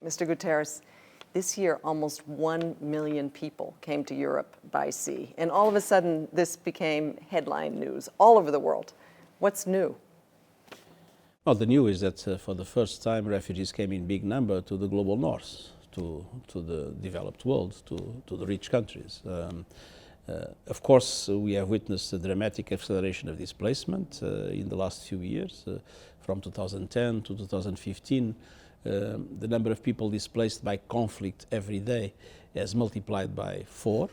Mr. Guterres, this year almost 1 million people came to Europe by sea, and all of a sudden this became headline news all over the world. What's new? Well, the news is that for the first time refugees came in big number to the global north, to the developed world, to the rich countries. Of course, we have witnessed a dramatic acceleration of displacement in the last few years. From 2010 to 2015, the number of people displaced by conflict every day has multiplied by 4.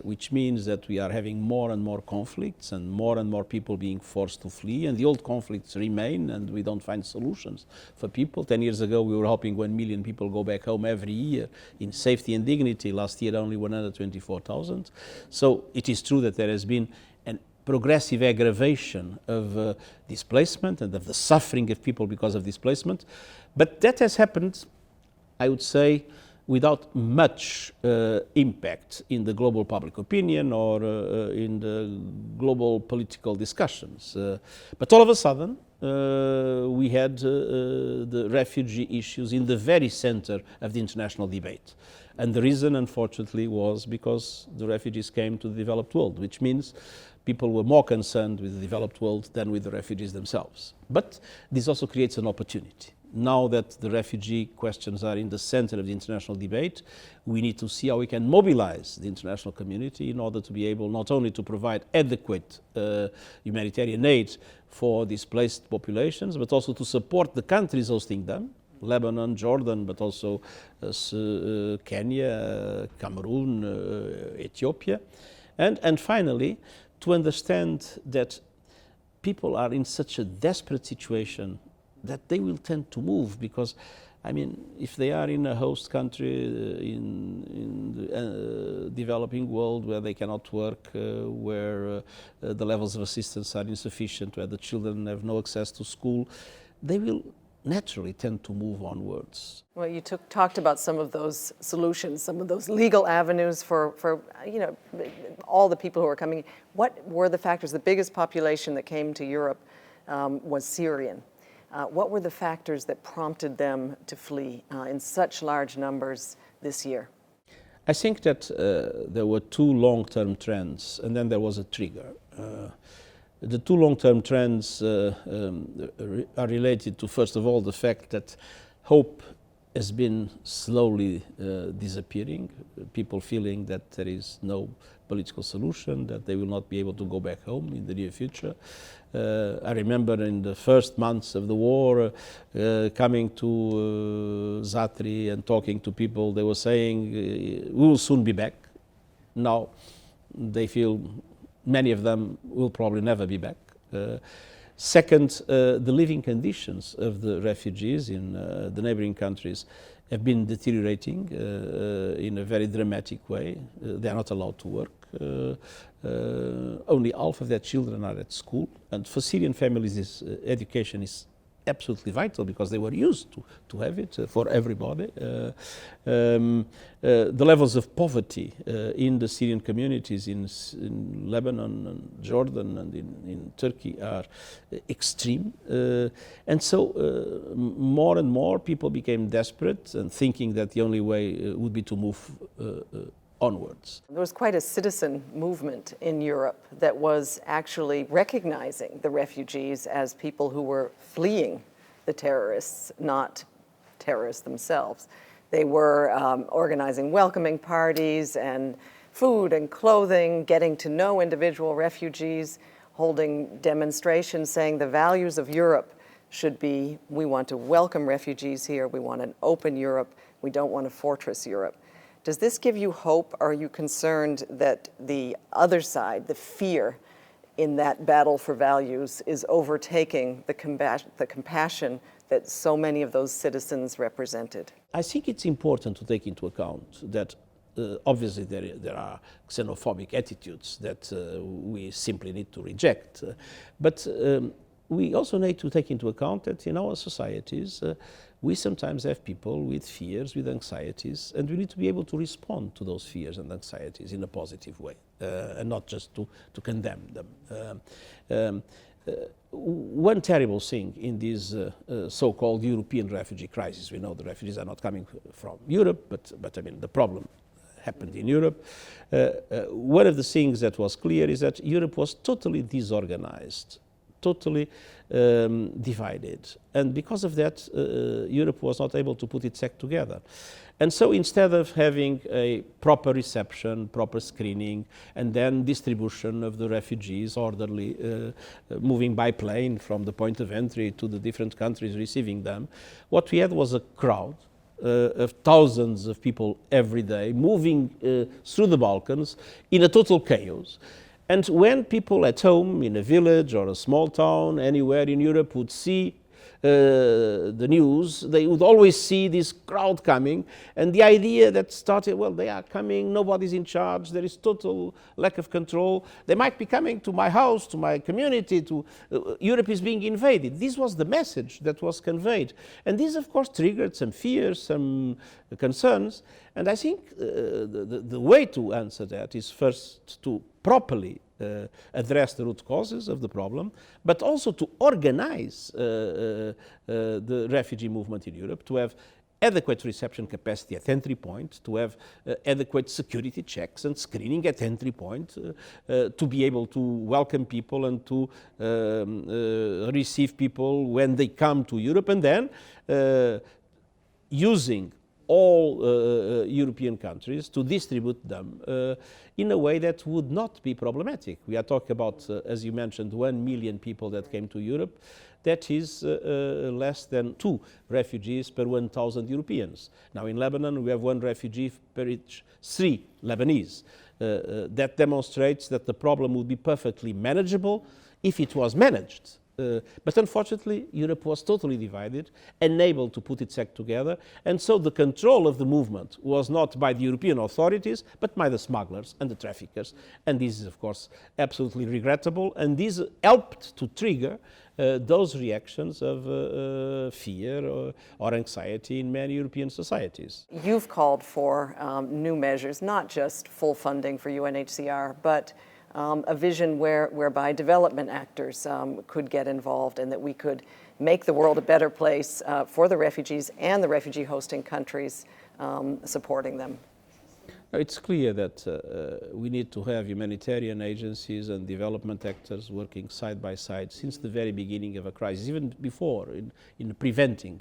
Which means that we are having more and more conflicts and more people being forced to flee, and the old conflicts remain and we don't find solutions for people. 10 years ago we were hoping 1 million people go back home every year in safety and dignity. Last year only 124,000. So it is true that there has been a progressive aggravation of displacement and of the suffering of people because of displacement, but that has happened, I would say, without much impact in the global public opinion or in the global political discussions. But all of a sudden, we had the refugee issues in the very center of the international debate. And the reason, unfortunately, was because the refugees came to the developed world, which means people were more concerned with the developed world than with the refugees themselves. But this also creates an opportunity. Now that the refugee questions are in the center of the international debate, we need to see how we can mobilize the international community in order to be able not only to provide adequate humanitarian aid for displaced populations, but also to support the countries hosting them, Lebanon, Jordan, but also Kenya, Cameroon, Ethiopia. And finally, to understand that people are in such a desperate situation that they will tend to move, because, I mean, if they are in a host country in the developing world where they cannot work, where the levels of assistance are insufficient, where the children have no access to school, they will naturally tend to move onwards. Well, you talked about some of those solutions, some of those legal avenues for all the people who are coming. What were the factors? The biggest population that came to Europe was Syrian. What were the factors that prompted them to flee in such large numbers this year? I think that there were 2 long-term trends, and then there was a trigger. The 2 long-term trends are related to, first of all, the fact that hope has been slowly disappearing, people feeling that there is no political solution, that they will not be able to go back home in the near future. I remember in the first months of the war, coming to Zatri and talking to people, they were saying, we will soon be back. Now they feel many of them will probably never be back. Second, the living conditions of the refugees in the neighboring countries have been deteriorating in a very dramatic way. They are not allowed to work. Only half of their children are at school, and for Syrian families education is absolutely vital because they were used to have it for everybody. The levels of poverty in the Syrian communities in Lebanon and Jordan and in Turkey are extreme. And so more and more people became desperate and thinking that the only way would be to move onwards. There was quite a citizen movement in Europe that was actually recognizing the refugees as people who were fleeing the terrorists, not terrorists themselves. They were organizing welcoming parties and food and clothing, getting to know individual refugees, holding demonstrations saying the values of Europe should be, we want to welcome refugees here, we want an open Europe, we don't want a fortress Europe. Does this give you hope? Are you concerned that the other side, the fear in that battle for values, is overtaking the compassion that so many of those citizens represented? I think it's important to take into account that obviously there are xenophobic attitudes that we simply need to reject. But we also need to take into account that in our societies, we sometimes have people with fears, with anxieties, and we need to be able to respond to those fears and anxieties in a positive way, and not just to condemn them. one terrible thing in this so-called European refugee crisis, we know the refugees are not coming from Europe, but I mean the problem happened in Europe. One of the things that was clear is that Europe was totally disorganized, totally divided. And because of that, Europe was not able to put its act together. And so instead of having a proper reception, proper screening, and then distribution of the refugees orderly, moving by plane from the point of entry to the different countries receiving them, what we had was a crowd of thousands of people every day moving through the Balkans in a total chaos. And when people at home in a village or a small town anywhere in Europe would see the news, they would always see this crowd coming, and the idea that started, well, they are coming, nobody's in charge, there is total lack of control, they might be coming to my house, to my community, Europe is being invaded. This was the message that was conveyed, and this of course triggered some fears, some concerns, and I think the way to answer that is first to properly address the root causes of the problem, but also to organize the refugee movement in Europe, to have adequate reception capacity at entry point, to have adequate security checks and screening at entry point, to be able to welcome people and to receive people when they come to Europe, and then using all European countries to distribute them in a way that would not be problematic. We are talking about, as you mentioned, 1 million people that came to Europe. That is less than 2 refugees per 1,000 Europeans. Now in Lebanon we have 1 refugee per each 3 Lebanese. That demonstrates that the problem would be perfectly manageable if it was managed. But unfortunately, Europe was totally divided, unable to put its act together, and so the control of the movement was not by the European authorities, but by the smugglers and the traffickers. And this is, of course, absolutely regrettable, and this helped to trigger those reactions of fear or anxiety in many European societies. You've called for new measures, not just full funding for UNHCR, but a vision whereby development actors could get involved, and that we could make the world a better place for the refugees and the refugee hosting countries supporting them. It's clear that we need to have humanitarian agencies and development actors working side by side since the very beginning of a crisis, even before, in preventing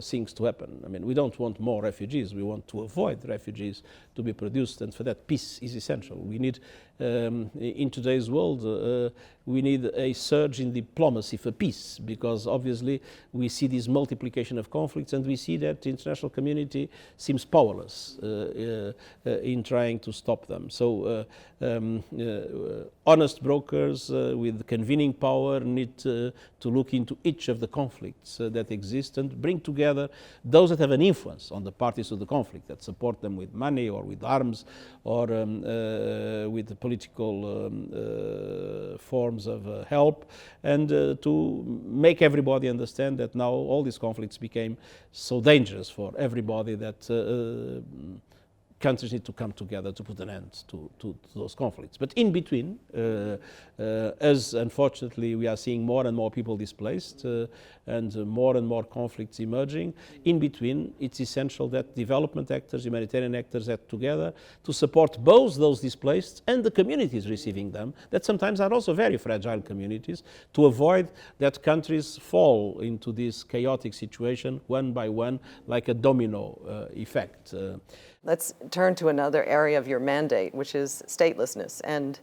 things to happen. I mean, we don't want more refugees, we want to avoid refugees to be produced, and for that peace is essential. We need, in today's world, we need a surge in diplomacy for peace, because obviously we see this multiplication of conflicts, and we see that the international community seems powerless in trying to stop them. So honest brokers with convening power need to look into each of the conflicts that exist and bring together those that have an influence on the parties to the conflict, that support them with money or with arms or with the political forms of help, and to make everybody understand that now all these conflicts became so dangerous for everybody that countries need to come together to put an end to those conflicts. But in between, as unfortunately we are seeing more and more people displaced and more conflicts emerging, in between it's essential that development actors, humanitarian actors act together to support both those displaced and the communities receiving them, that sometimes are also very fragile communities, to avoid that countries fall into this chaotic situation one by one, like a domino effect. Let's turn to another area of your mandate, which is statelessness. And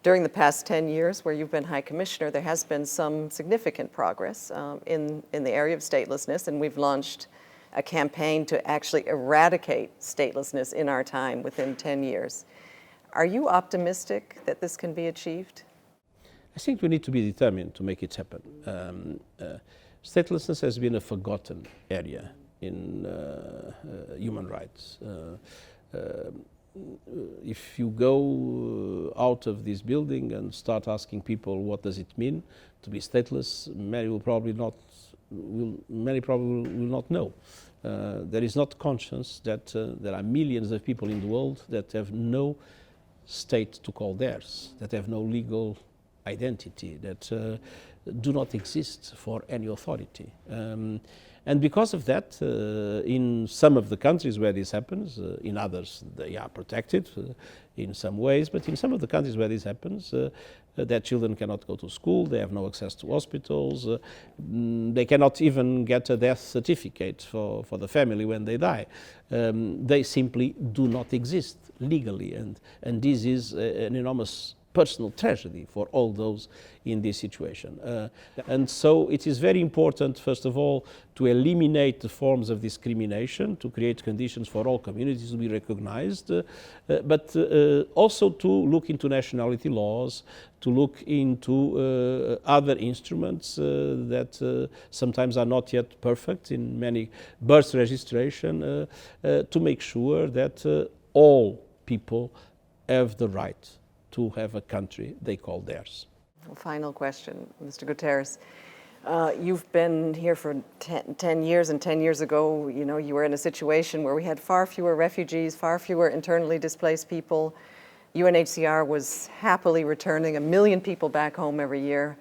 during the past 10 years, where you've been High Commissioner, there has been some significant progress in the area of statelessness, and we've launched a campaign to actually eradicate statelessness in our time within 10 years. Are you optimistic that this can be achieved? I think we need to be determined to make it happen. Statelessness has been a forgotten area in human rights. If you go out of this building and start asking people what does it mean to be stateless, many probably will not know. There is not conscience that there are millions of people in the world that have no state to call theirs, that have no legal identity that do not exist for any authority. And because of that, in some of the countries where this happens, in others they are protected in some ways, but in some of the countries where this happens, their children cannot go to school, they have no access to hospitals, they cannot even get a death certificate for the family when they die. They simply do not exist legally, and this is an enormous personal tragedy for all those in this situation. And so it is very important, first of all, to eliminate the forms of discrimination, to create conditions for all communities to be recognized, but also to look into nationality laws, to look into other instruments that sometimes are not yet perfect in many birth registration, to make sure that all people have the right to have a country they call theirs. Final question, Mr. Guterres. You've been here for 10 years, and 10 years ago, you know, you were in a situation where we had far fewer refugees, far fewer internally displaced people. UNHCR was happily returning 1 million people back home every year.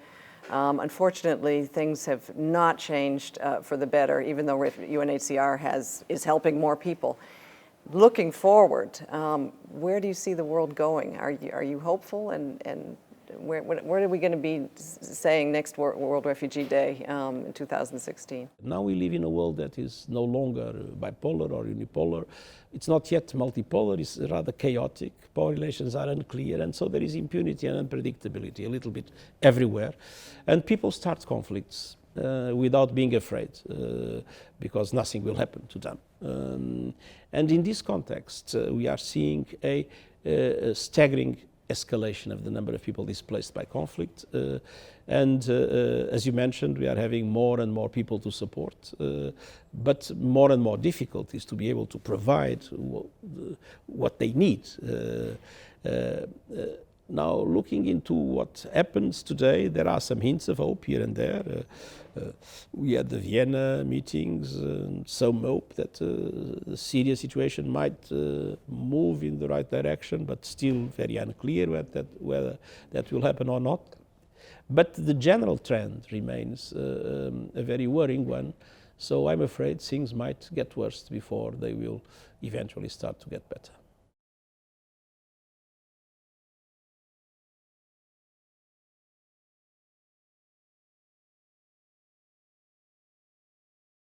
Unfortunately, things have not changed for the better, even though UNHCR is helping more people. Looking forward, where do you see the world going? Are you hopeful, and where are we going to be saying next World Refugee Day in 2016? Now we live in a world that is no longer bipolar or unipolar. It's not yet multipolar, it's rather chaotic. Power relations are unclear, and so there is impunity and unpredictability a little bit everywhere. And people start conflicts without being afraid, because nothing will happen to them. And in this context, we are seeing a staggering escalation of the number of people displaced by conflict. And as you mentioned, we are having more and more people to support, but more and more difficulties to be able to provide what they need. Now, looking into what happens today, there are some hints of hope here and there. We had the Vienna meetings, some hope that the Syria situation might move in the right direction, but still very unclear whether that will happen or not. But the general trend remains a very worrying one, so I'm afraid things might get worse before they will eventually start to get better.